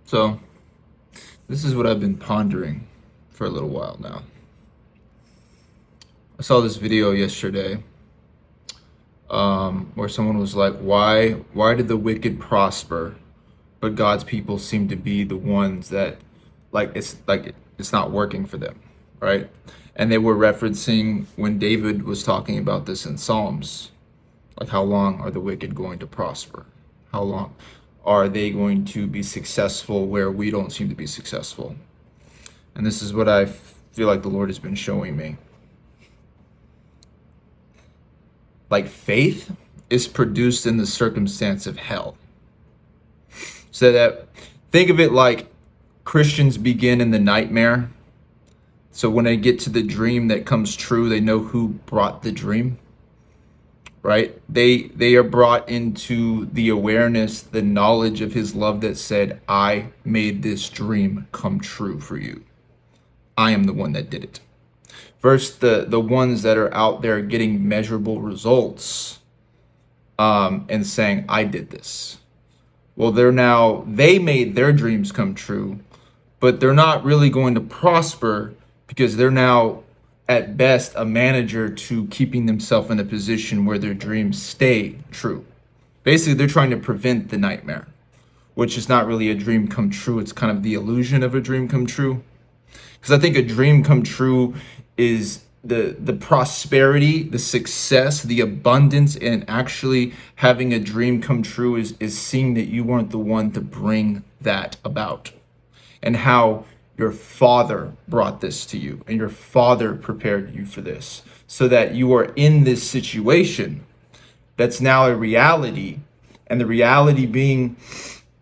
So, this is what I've been pondering for a little while now. I saw this video yesterday where someone was like, why did the wicked prosper, but God's people seem to be the ones that it's not working for them, right? And they were referencing when David was talking about this in Psalms, like how long are the wicked going to prosper? How long are they going to be successful where we don't seem to be successful? And this is what I feel like the Lord has been showing me. Like, faith is produced in the circumstance of hell. So that, think of it like Christians begin in the nightmare. So when they get to the dream that comes true, they know who brought the dream, right? They are brought into the awareness, the knowledge of his love that said, I made this dream come true for you. I am the one that did it. Versus the ones that are out there getting measurable results and saying, I did this. Well, they made their dreams come true, but they're not really going to prosper because they're now at best a manager to keeping themselves in a position where their dreams stay true. Basically, they're trying to prevent the nightmare, which is not really a dream come true. It's kind of the illusion of a dream come true. Because I think a dream come true is the prosperity, the success, the abundance, and actually having a dream come true is seeing that you weren't the one to bring that about. And how your father brought this to you and your father prepared you for this so that you are in this situation that's now a reality, and the reality being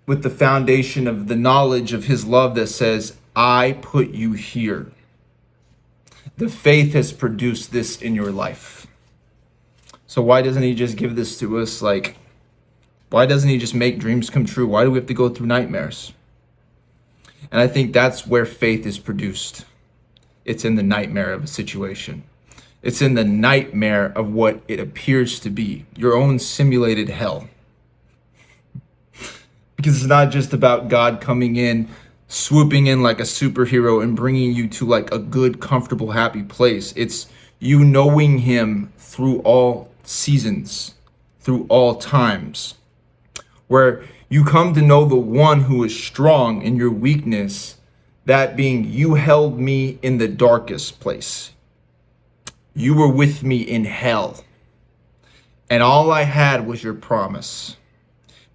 with the foundation of the knowledge of his love that says, I put you here. The faith has produced this in your life. So why doesn't he just give this to us? Like, why doesn't he just make dreams come true? Why do we have to go through nightmares? And I think that's where faith is produced. It's in the nightmare of a situation. It's in the nightmare of what it appears to be, your own simulated hell. Because it's not just about God coming in, swooping in like a superhero and bringing you to like a good, comfortable, happy place. It's you knowing him through all seasons, through all times, where you come to know the one who is strong in your weakness, that being you held me in the darkest place. You were with me in hell. And all I had was your promise.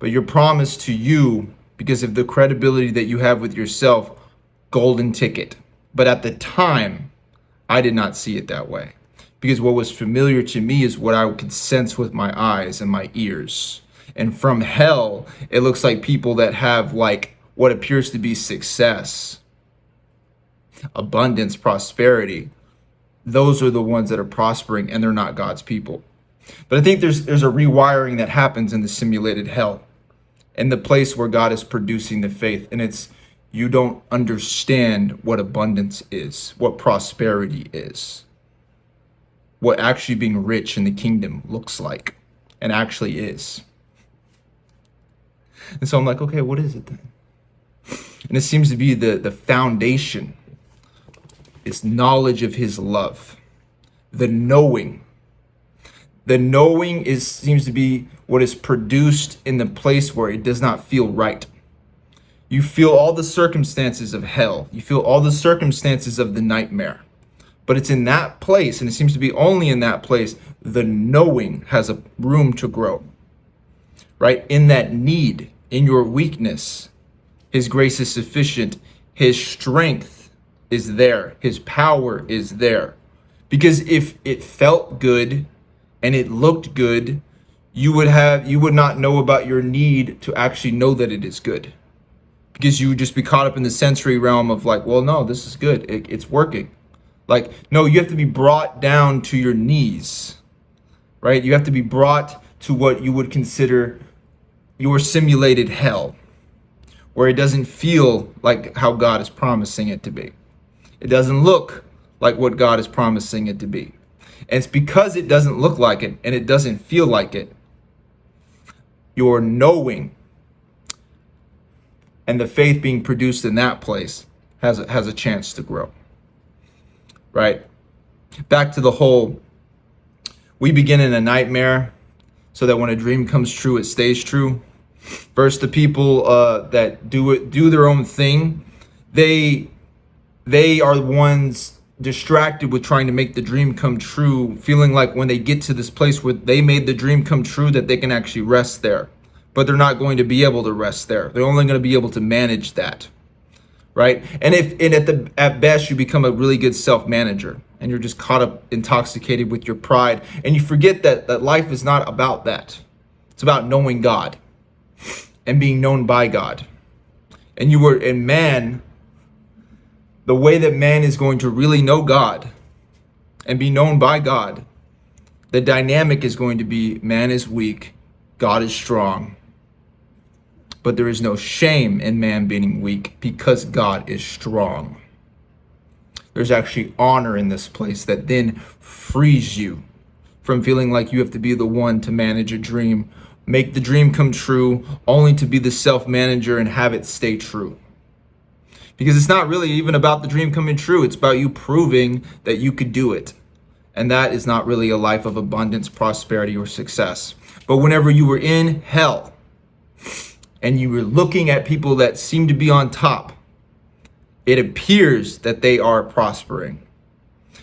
But your promise to you, because of the credibility that you have with yourself, golden ticket. But at the time, I did not see it that way. Because what was familiar to me is what I could sense with my eyes and my ears. And from hell, it looks like people that have like what appears to be success, abundance, prosperity. Those are the ones that are prospering, and they're not God's people. But I think there's a rewiring that happens in the simulated hell, in the place where God is producing the faith. And it's, you don't understand what abundance is, what prosperity is, what actually being rich in the kingdom looks like and actually is. And so I'm like, okay, what is it then? And it seems to be the foundation is knowledge of his love. The knowing seems to be what is produced in the place where it does not feel right. You feel all the circumstances of hell. You feel all the circumstances of the nightmare. But it's in that place, and it seems to be only in that place, the knowing has a room to grow. Right? In that need, in your weakness, his grace is sufficient. His strength is there. His power is there. Because if it felt good and it looked good, you would not know about your need to actually know that it is good. Because you would just be caught up in the sensory realm of like, well, no, this is good. It's working. Like, no, you have to be brought down to your knees, right? You have to be brought to what you would consider your simulated hell, where it doesn't feel like how God is promising it to be. It doesn't look like what God is promising it to be. And it's because it doesn't look like it and it doesn't feel like it, your knowing And the faith being produced in that place has a chance to grow, right? Back to the whole, we begin in a nightmare so that when a dream comes true, it stays true. Versus the people that do their own thing, they are the ones distracted with trying to make the dream come true, feeling like when they get to this place where they made the dream come true, that they can actually rest there. But they're not going to be able to rest there. They're only going to be able to manage that, right? And at best you become a really good self-manager, and you're just caught up, intoxicated with your pride, and you forget that life is not about that. It's about knowing God and being known by God. And man, the way that man is going to really know God and be known by God, the dynamic is going to be man is weak, God is strong. But there is no shame in man being weak because God is strong. There's actually honor in this place that then frees you from feeling like you have to be the one to manage a dream, make the dream come true, only to be the self-manager and have it stay true. Because it's not really even about the dream coming true. It's about you proving that you could do it. And that is not really a life of abundance, prosperity, or success. But whenever you were in hell and you were looking at people that seem to be on top, it appears that they are prospering.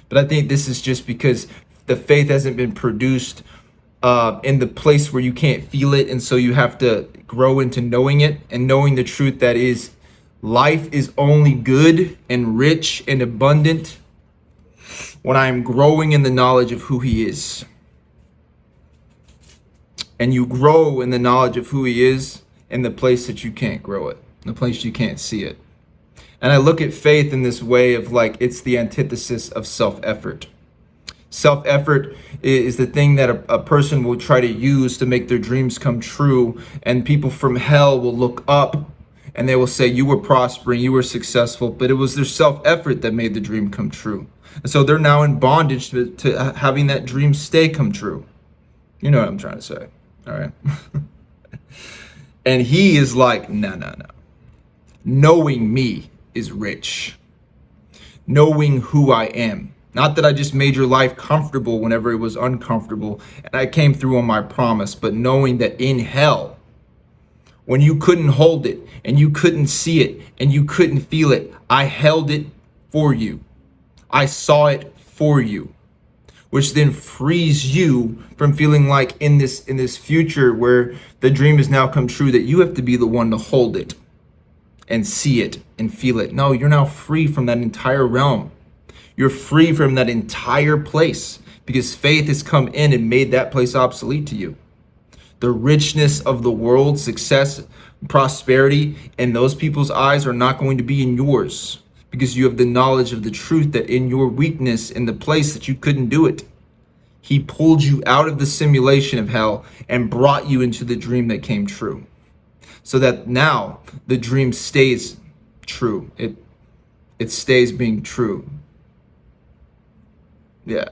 But I think this is just because the faith hasn't been produced in the place where you can't feel it. And so you have to grow into knowing it and knowing the truth that is life is only good and rich and abundant when I am growing in the knowledge of who he is. And you grow in the knowledge of who he is in the place that you can't grow it, in the place you can't see it. And I look at faith in this way of like, it's the antithesis of self-effort. Self-effort is the thing that a person will try to use to make their dreams come true. And people from hell will look up and they will say, you were prospering, you were successful, but it was their self-effort that made the dream come true. And so they're now in bondage to having that dream come true. You know what I'm trying to say, all right? And he is like, no. Knowing me is rich. Knowing who I am. Not that I just made your life comfortable whenever it was uncomfortable and I came through on my promise, but knowing that in hell, when you couldn't hold it and you couldn't see it and you couldn't feel it, I held it for you. I saw it for you, which then frees you from feeling like in this future where the dream has now come true that you have to be the one to hold it and see it and feel it. No, you're now free from that entire realm. You're free from that entire place because faith has come in and made that place obsolete to you. The richness of the world, success, prosperity, in those people's eyes are not going to be in yours because you have the knowledge of the truth that in your weakness, in the place that you couldn't do it, he pulled you out of the simulation of hell and brought you into the dream that came true. So that now the dream stays true. It stays being true. Yeah.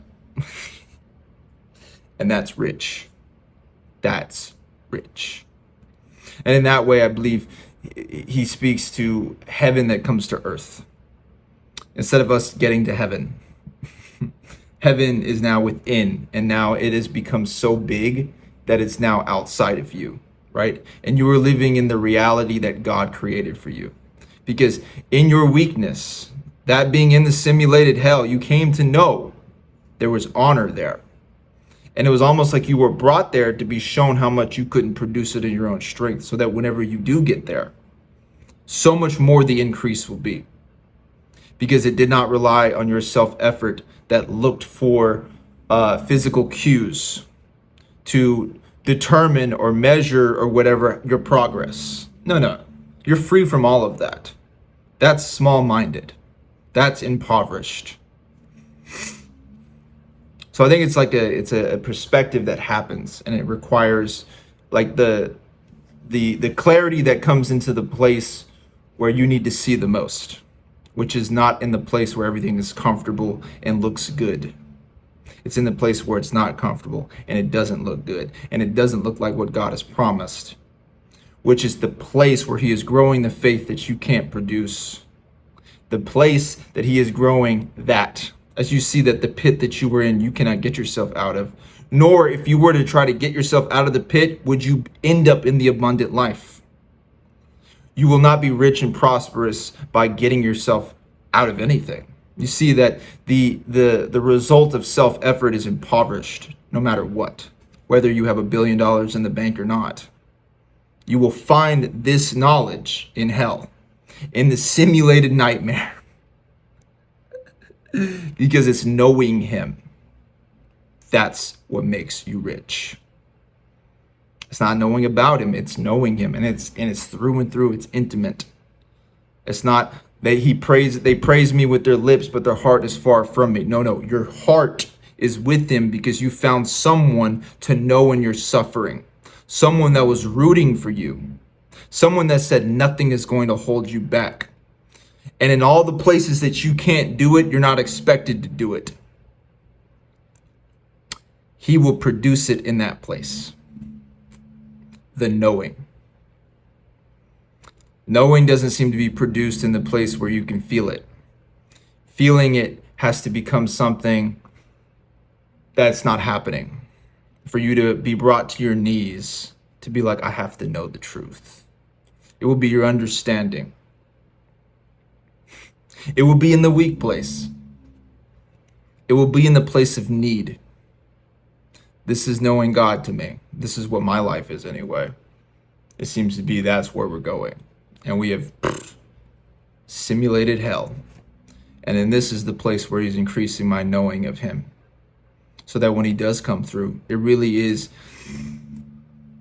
And that's rich. That's rich. And in that way, I believe he speaks to heaven that comes to earth. Instead of us getting to heaven, heaven is now within, and now it has become so big that it's now outside of you, right? And you are living in the reality that God created for you. Because in your weakness, that being in the simulated hell, you came to know there was honor there. And it was almost like you were brought there to be shown how much you couldn't produce it in your own strength, so that whenever you do get there, so much more the increase will be. Because it did not rely on your self-effort that looked for physical cues to determine or measure or whatever your progress. No. You're free from all of that. That's small-minded. That's impoverished. So I think it's like it's a perspective that happens, and it requires like the clarity that comes into the place where you need to see the most, which is not in the place where everything is comfortable and looks good. It's in the place where it's not comfortable and it doesn't look good and it doesn't look like what God has promised. which is the place where he is growing the faith that you can't produce. The place that he is growing that. As you see that the pit that you were in, you cannot get yourself out of. Nor if you were to try to get yourself out of the pit, would you end up in the abundant life. You will not be rich and prosperous by getting yourself out of anything. You see that the result of self-effort is impoverished no matter what, whether you have $1 billion in the bank or not. You will find this knowledge in hell, in the simulated nightmare, because it's knowing him. That's what makes you rich. It's not knowing about him, it's knowing him, and it's through and through. It's intimate. It's not they praise me with their lips, but their heart is far from me. No, your heart is with him because you found someone to know in your suffering, someone that was rooting for you, someone that said nothing is going to hold you back. And in all the places that you can't do it, you're not expected to do it. He will produce it in that place. The knowing. Knowing doesn't seem to be produced in the place where you can feel it. Feeling it has to become something that's not happening. For you to be brought to your knees, to be like, I have to know the truth. It will be your understanding. It will be in the weak place. It will be in the place of need. This is knowing God to me. This is what my life is anyway. It seems to be that's where we're going. And we have simulated hell. And then this is the place where he's increasing my knowing of him. So that when he does come through, it really is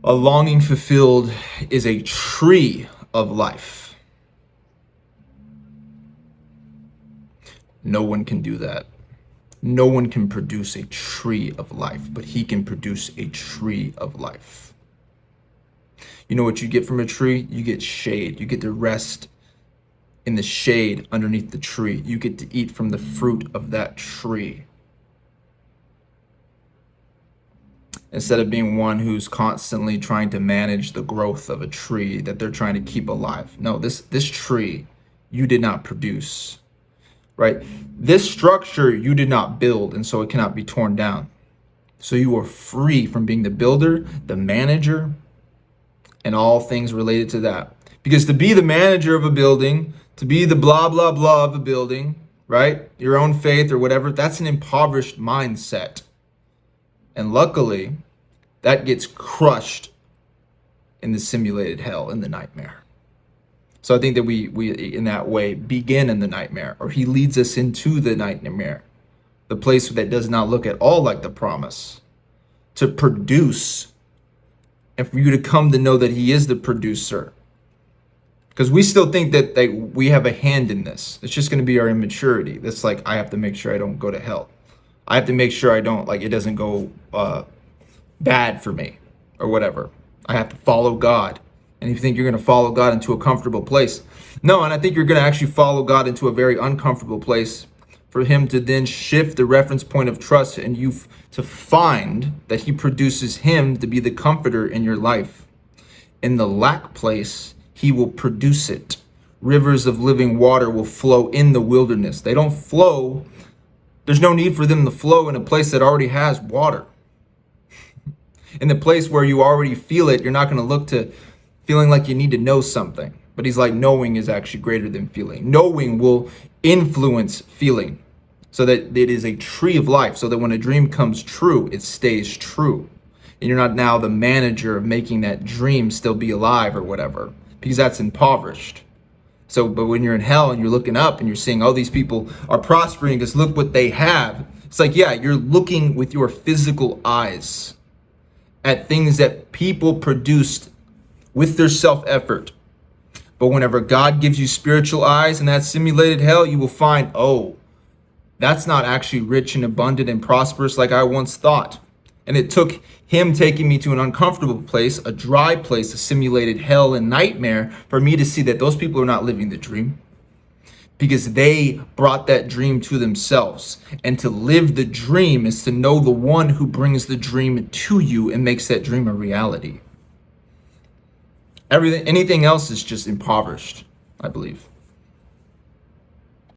a longing fulfilled, is a tree of life. No one can do that. No one can produce a tree of life, but he can produce a tree of life. You know what you get from a tree? You get shade. You get to rest in the shade underneath the tree. You get to eat from the fruit of that tree. Instead of being one who's constantly trying to manage the growth of a tree that they're trying to keep alive. No, this tree you did not produce. Right? This structure you did not build, and so it cannot be torn down. So you are free from being the builder, the manager, and all things related to that. Because to be the manager of a building, to be the blah, blah, blah of a building, right? Your own faith or whatever, that's an impoverished mindset. And luckily, that gets crushed in the simulated hell, in the nightmare. So I think that we in that way begin in the nightmare, or he leads us into the nightmare, the place that does not look at all like the promise, to produce, and for you to come to know that he is the producer. Because we still think that we have a hand in this. It's just going to be our immaturity. That's like, I have to make sure I don't go to hell. I have to make sure I don't, it doesn't go bad for me or whatever. I have to follow God. And you think you're going to follow God into a comfortable place. No, and I think you're going to actually follow God into a very uncomfortable place for him to then shift the reference point of trust and you to find that he produces him to be the comforter in your life. In the lack place, he will produce it. Rivers of living water will flow in the wilderness. They don't flow. There's no need for them to flow in a place that already has water. In the place where you already feel it, you're not going to look to feeling like you need to know something. But he's like, knowing is actually greater than feeling. Knowing will influence feeling so that it is a tree of life, so that when a dream comes true, it stays true. And you're not now the manager of making that dream still be alive or whatever, because that's impoverished. So, but when you're in hell and you're looking up and you're seeing all these people are prospering because look what they have. It's like, yeah, you're looking with your physical eyes at things that people produced with their self-effort. But whenever God gives you spiritual eyes in that simulated hell, you will find, oh, that's not actually rich and abundant and prosperous like I once thought. And it took him taking me to an uncomfortable place, a dry place, a simulated hell and nightmare, for me to see that those people are not living the dream, because they brought that dream to themselves. And to live the dream is to know the one who brings the dream to you and makes that dream a reality. Anything else is just impoverished, I believe.